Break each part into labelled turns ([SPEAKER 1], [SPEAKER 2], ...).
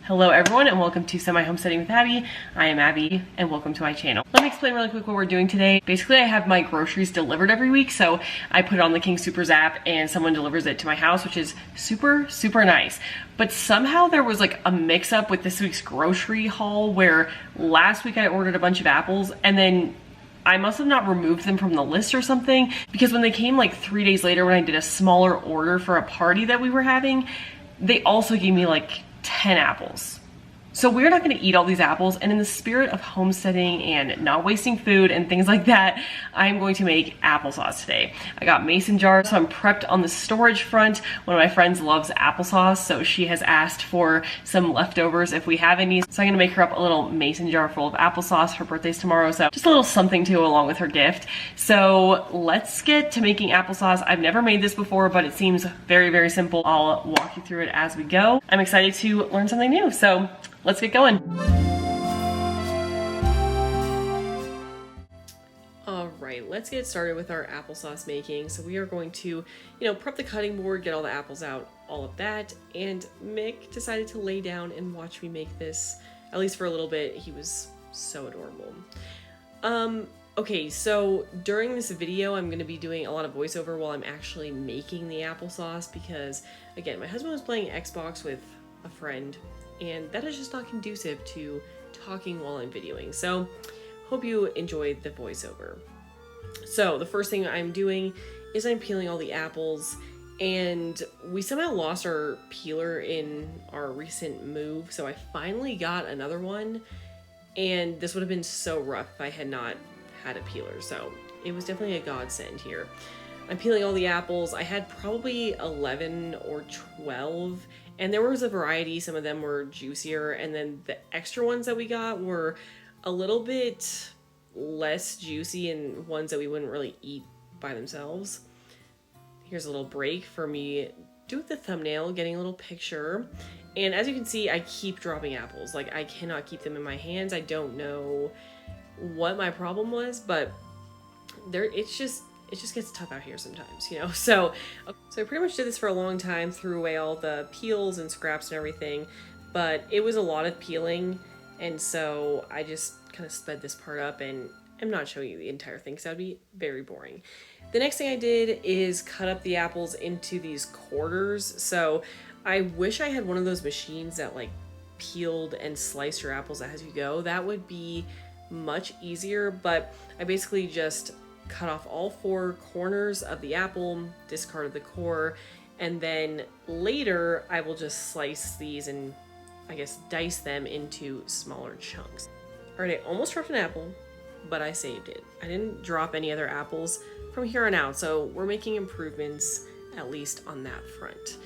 [SPEAKER 1] Hello everyone and welcome to Semi Homesteading with Abby. I am Abby and welcome to my channel. Let me explain really quick what we're doing today. Basically I have my groceries delivered every week, so I put it on the King Soopers app and someone delivers it to my house, which is super nice. But somehow there was like a mix up with this week's grocery haul where last week I ordered a bunch of apples and then I must have not removed them from the list or something, because when they came like 3 days later when I did a smaller order for a party that we were having, they also gave me like 10 apples. So we're not gonna eat all these apples, and in the spirit of homesteading and not wasting food and things like that, I'm going to make applesauce today. I got mason jars, so I'm prepped on the storage front. One of my friends loves applesauce, so she has asked for some leftovers if we have any. So I'm gonna make her up a little mason jar full of applesauce. Her birthday's tomorrow, so just a little something to go along with her gift. So let's get to making applesauce. I've never made this before, but it seems very simple. I'll walk you through it as we go. I'm excited to learn something new, so let's get going. All right, let's get started with our applesauce making. So we are going to, prep the cutting board, get all the apples out, all of that. And Mick decided to lay down and watch me make this, at least for a little bit. He was so adorable. Okay, so during this video, I'm gonna be doing a lot of voiceover while I'm actually making the applesauce because, again, my husband was playing Xbox with a friend, and that is just not conducive to talking while I'm videoing. So hope you enjoyed the voiceover. So the first thing I'm doing is I'm peeling all the apples, and we somehow lost our peeler in our recent move. So I finally got another one, and this would have been so rough if I had not had a peeler. So it was definitely a godsend here. I'm peeling all the apples. I had probably 11 or 12, and there was a variety. Some of them were juicier, and then the extra ones that we got were a little bit less juicy and ones that we wouldn't really eat by themselves. Here's a little break for me doing the thumbnail, getting a little picture. And as you can see, I keep dropping apples. Like, I cannot keep them in my hands. I don't know what my problem was, but it just gets tough out here sometimes, So I pretty much did this for a long time, threw away all the peels and scraps and everything, but it was a lot of peeling, and so I just kind of sped this part up, and I'm not showing you the entire thing because that would be very boring. The next thing I did is cut up the apples into these quarters. So I wish I had one of those machines that like peeled and sliced your apples as you go. That would be much easier, but I basically just cut off all 4 corners of the apple, discarded the core, and then later I will just slice these and I guess dice them into smaller chunks. All right, I almost dropped an apple, but I saved it. I didn't drop any other apples from here on out, so we're making improvements at least on that front.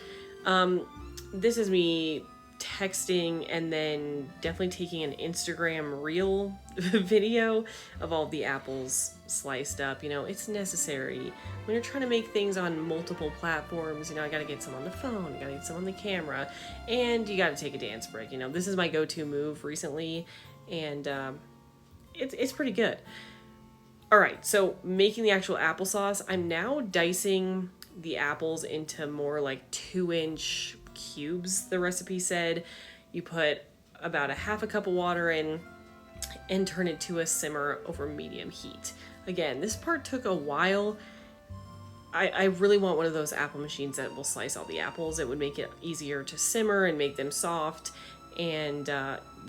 [SPEAKER 1] This is me texting and then definitely taking an Instagram reel video of all the apples sliced up. It's necessary when you're trying to make things on multiple platforms. I gotta get some on the phone, you gotta get some on the camera, and you gotta take a dance break. This is my go-to move recently, and it's pretty good. All right, so making the actual applesauce, I'm now dicing the apples into more like 2-inch cubes. The recipe said you put about a half a cup of water in and turn it to a simmer over medium heat. Again, this part took a while. I really want one of those apple machines that will slice all the apples. It would make it easier to simmer and make them soft, and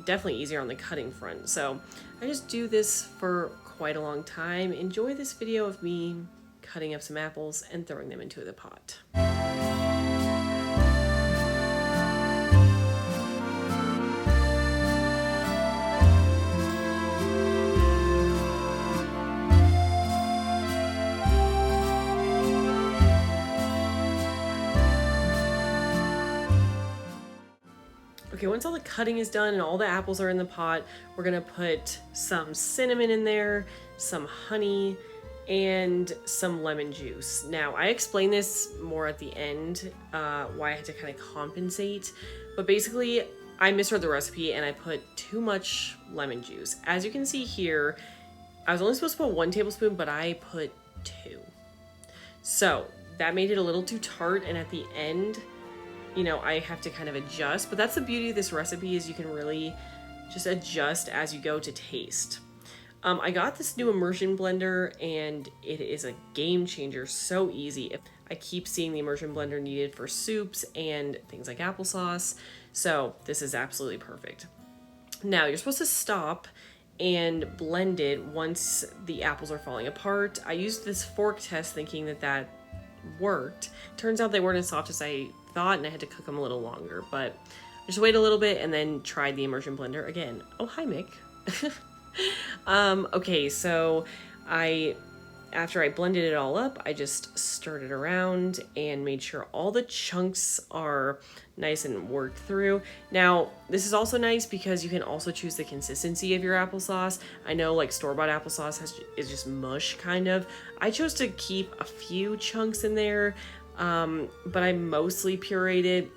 [SPEAKER 1] definitely easier on the cutting front. So I just do this for quite a long time. Enjoy this video of me cutting up some apples and throwing them into the pot. Okay, once all the cutting is done and all the apples are in the pot, we're gonna put some cinnamon in there, some honey, and some lemon juice. Now, I explain this more at the end, why I had to kind of compensate, but basically I misread the recipe and I put too much lemon juice. As you can see here, I was only supposed to put 1 tablespoon, but I put 2. So that made it a little too tart, and at the end, you know, I have to kind of adjust. But that's the beauty of this recipe, is you can really just adjust as you go to taste. I got this new immersion blender and it is a game changer, so easy. I keep seeing the immersion blender needed for soups and things like applesauce, so this is absolutely perfect. Now you're supposed to stop and blend it once the apples are falling apart. I used this fork test thinking that that worked. Turns out they weren't as soft as I thought and I had to cook them a little longer, but I just waited a little bit and then tried the immersion blender again. Oh, hi Mick. Okay, so after I blended it all up, I just stirred it around and made sure all the chunks are nice and worked through. Now, this is also nice because you can also choose the consistency of your applesauce. I know like store-bought applesauce is just mush kind of. I chose to keep a few chunks in there, but I mostly pureed it.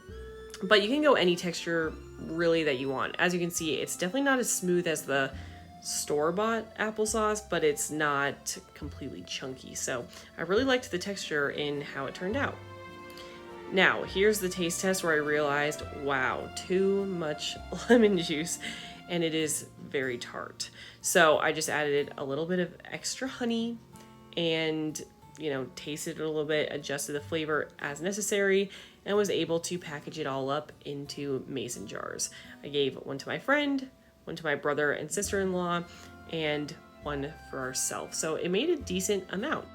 [SPEAKER 1] But you can go any texture really that you want. As you can see, it's definitely not as smooth as the store-bought applesauce, but it's not completely chunky. So I really liked the texture in how it turned out. Now, here's the taste test where I realized, wow, too much lemon juice, and it is very tart. So I just added a little bit of extra honey and, you know, tasted it a little bit, adjusted the flavor as necessary, and was able to package it all up into mason jars. I gave one to my friend, one to my brother and sister-in-law, and one for ourselves. So it made a decent amount.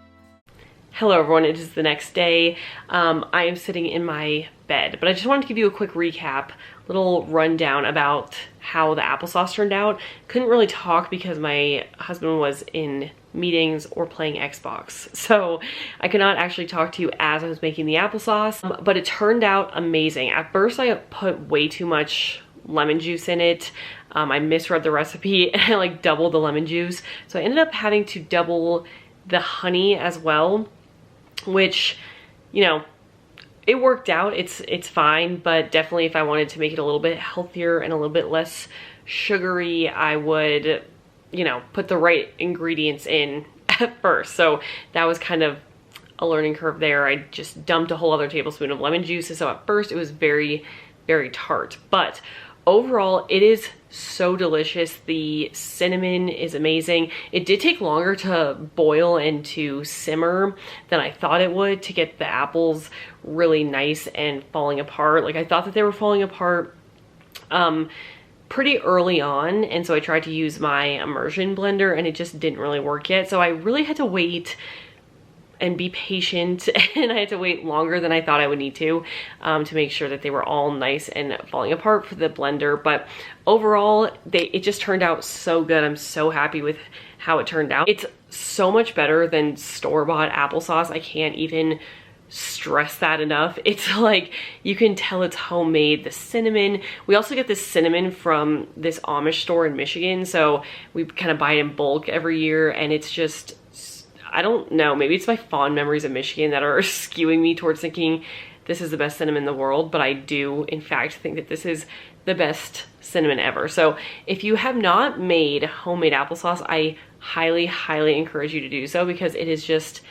[SPEAKER 1] Hello everyone, it is the next day. I am sitting in my bed, but I just wanted to give you a quick recap, little rundown about how the applesauce turned out. Couldn't really talk because my husband was in meetings or playing Xbox, so I could not actually talk to you as I was making the applesauce, but it turned out amazing. At first I put way too much lemon juice in it. I misread the recipe and I like doubled the lemon juice, so I ended up having to double the honey as well, which, you know, it worked out. It's fine, but definitely if I wanted to make it a little bit healthier and a little bit less sugary, I would, you know, put the right ingredients in at first. So that was kind of a learning curve there. I just dumped a whole other tablespoon of lemon juice, so at first it was very, very tart, but overall it is so delicious. The cinnamon is amazing. It did take longer to boil and to simmer than I thought it would to get the apples really nice and falling apart. Like I thought that they were falling apart pretty early on, and so I tried to use my immersion blender and it just didn't really work yet. So I really had to wait and be patient, and I had to wait longer than I thought I would need to make sure that they were all nice and falling apart for the blender. But overall, it just turned out so good. I'm so happy with how it turned out. It's so much better than store-bought applesauce. I can't even stress that enough. It's like, you can tell it's homemade. The cinnamon, we also get this cinnamon from this Amish store in Michigan, so we kind of buy it in bulk every year, and it's just, I don't know, maybe it's my fond memories of Michigan that are skewing me towards thinking this is the best cinnamon in the world, but I do in fact think that this is the best cinnamon ever. So if you have not made homemade applesauce, I highly, highly encourage you to do so, because it is just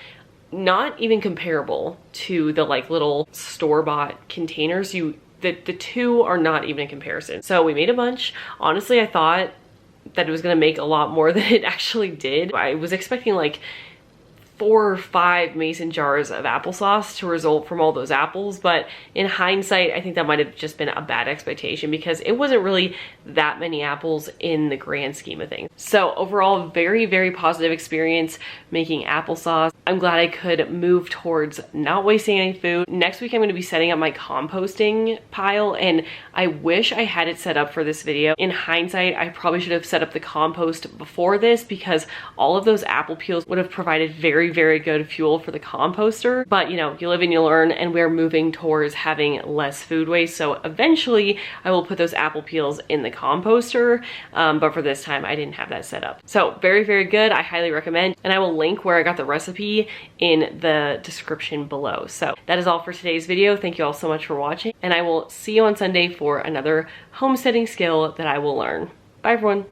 [SPEAKER 1] not even comparable to the like little store-bought containers. The two are not even in comparison. So we made a bunch. Honestly, I thought that it was gonna make a lot more than it actually did. I was expecting like 4 or 5 mason jars of applesauce to result from all those apples, but in hindsight I think that might have just been a bad expectation because it wasn't really that many apples in the grand scheme of things. So overall, very, very positive experience making applesauce. I'm glad I could move towards not wasting any food. Next week I'm going to be setting up my composting pile, and I wish I had it set up for this video. In hindsight, I probably should have set up the compost before this, because all of those apple peels would have provided very, very good fuel for the composter. But you know, you live and you learn, and we're moving towards having less food waste. So eventually I will put those apple peels in the composter, but for this time I didn't have that set up. So very, very good. I highly recommend, and I will link where I got the recipe in the description below. So that is all for today's video. Thank you all so much for watching, and I will see you on Sunday for another homesteading skill that I will learn. Bye everyone.